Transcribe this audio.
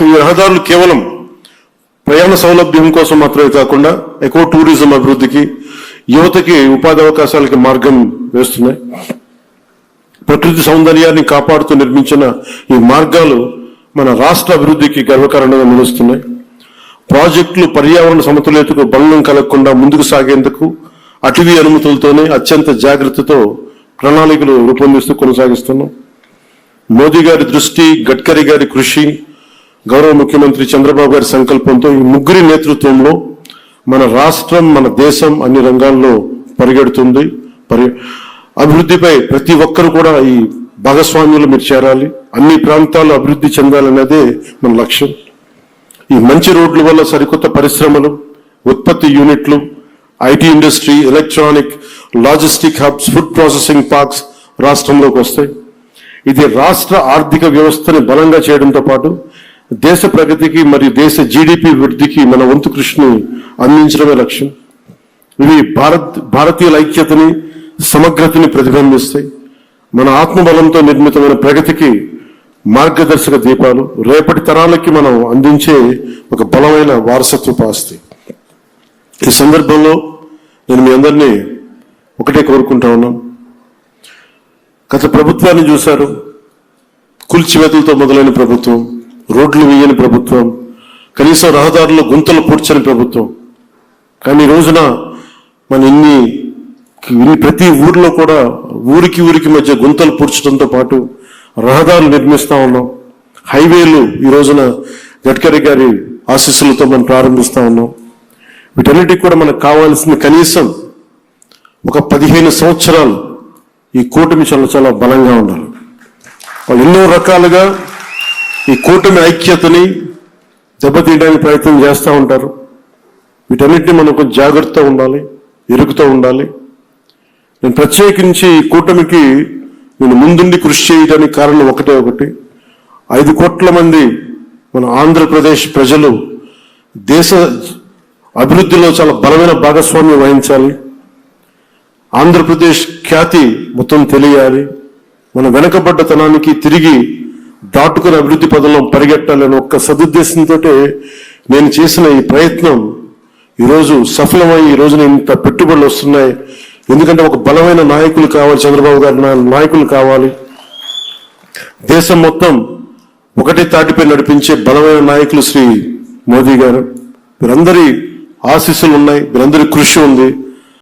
ఈ రహదారులు కేవలం ప్రయాణ సౌలభ్యం కోసం మాత్రమే కాకుండా ఎకో టూరిజం అభివృద్ధికి, యువతకి ఉపాధి అవకాశాలకి మార్గం వేస్తున్నాయి. ప్రకృతి సౌందర్యాన్ని కాపాడుతూ నిర్మించిన ఈ మార్గాలు మన రాష్ట్ర అభివృద్ధికి గర్వకారణంగా నిలుస్తున్నాయి. ప్రాజెక్టులు పర్యావరణ సమతుల్యతకు భంగం కలగకుండా ముందుకు సాగేందుకు అటవీ అనుమతులతోనే అత్యంత జాగ్రత్తతో ప్రణాళికలు రూపొందిస్తూ కొనసాగిస్తున్నాం. మోదీ గారి దృష్టి, గడ్కరీ గారి కృషి, గౌరవ ముఖ్యమంత్రి చంద్రబాబు గారి సంకల్పంతో ఈ ముగ్గురి నేతృత్వంలో మన రాష్ట్రం, మన దేశం అన్ని రంగాల్లో పరిగెడుతుంది. అభివృద్ధిపై ప్రతి ఒక్కరు కూడా ఈ భాగస్వామ్యంలో మీరు చేరాలి, అన్ని ప్రాంతాలు అభివృద్ధి చెందాలనేదే మన లక్ష్యం. ఈ మంచి రోడ్ల వల్ల సరికొత్త పరిశ్రమలు, ఉత్పత్తి యూనిట్లు, IT industry, electronic, logistic hubs, food processing parks రాష్ట్రంలోకి వస్తాయి. ఇది రాష్ట్ర ఆర్థిక వ్యవస్థని బలంగా చేయడంతో పాటు దేశ ప్రగతికి మరియు దేశ జీడిపి వృద్ధికి మన వంతు కృషిని అందించడమే లక్ష్యం. ఇవి భారతీయుల ఐక్యతని, సమగ్రతని ప్రతిబింబిస్తాయి. మన ఆత్మబలంతో నిర్మితమైన ప్రగతికి మార్గదర్శక దీపాలు, రేపటి తరాలకి మనం అందించే ఒక బలమైన వారసత్వపు ఆస్తి. ఈ సందర్భంలో నేను మీ అందరినీ ఒకటే కోరుకుంటా ఉన్నాను. గత ప్రభుత్వాన్ని చూశారు, కూల్చివేతలతో మొదలైన ప్రభుత్వం, రోడ్లు వేయని ప్రభుత్వం, కనీసం రహదారుల్లో గుంతలు పూడ్చని ప్రభుత్వం. కానీ ఈ రోజున మన ఇన్ని ప్రతి ఊర్లో కూడా ఊరికి మధ్య గుంతలు పూడ్చడంతో పాటు రహదారులు నిర్మిస్తా ఉన్నాం. హైవేలు ఈ రోజున గడ్కరీ గారి ఆశీస్సులతో మనం ప్రారంభిస్తా ఉన్నాం. వీటన్నిటికి కూడా మనకు కావాల్సిన కనీసం ఒక 15 సంవత్సరాలు ఈ కూటమి చాలా బలంగా ఉండాలి. వాళ్ళు ఎన్నో రకాలుగా ఈ కూటమి ఐక్యతని దెబ్బతీయడానికి ప్రయత్నం చేస్తూ ఉంటారు. వీటన్నిటిని మనం కొంచెం జాగ్రత్తగా ఉండాలి, ఎరుగుతూ ఉండాలి. నేను ప్రత్యేకించి ఈ కూటమికి నేను ముందుండి కృషి చేయడానికి కారణం ఒకటి 5 కోట్ల మంది మన ఆంధ్రప్రదేశ్ ప్రజలు దేశ అభివృద్ధిలో చాలా బలమైన భాగస్వామ్యం వహించాలి. ఆంధ్రప్రదేశ్ ఖ్యాతి మొత్తం తెలియాలి. మన వెనకబడ్డతనానికి తిరిగి దాటుకుని అభివృద్ధి పదంలో పరిగెట్టాలని ఒక్క సదుద్దేశంతో నేను చేసిన ఈ ప్రయత్నం ఈరోజు సఫలమై ఈ రోజున ఇంత పెట్టుబడులు వస్తున్నాయి. ఎందుకంటే ఒక బలమైన నాయకులు కావాలి, చంద్రబాబు గారి నాయకులు కావాలి. దేశం మొత్తం ఒకటే తాటిపై నడిపించే బలమైన నాయకులు శ్రీ మోదీ గారు. వీరందరి ఆశీస్సులు ఉన్నాయి, వీరందరి కృషి ఉంది.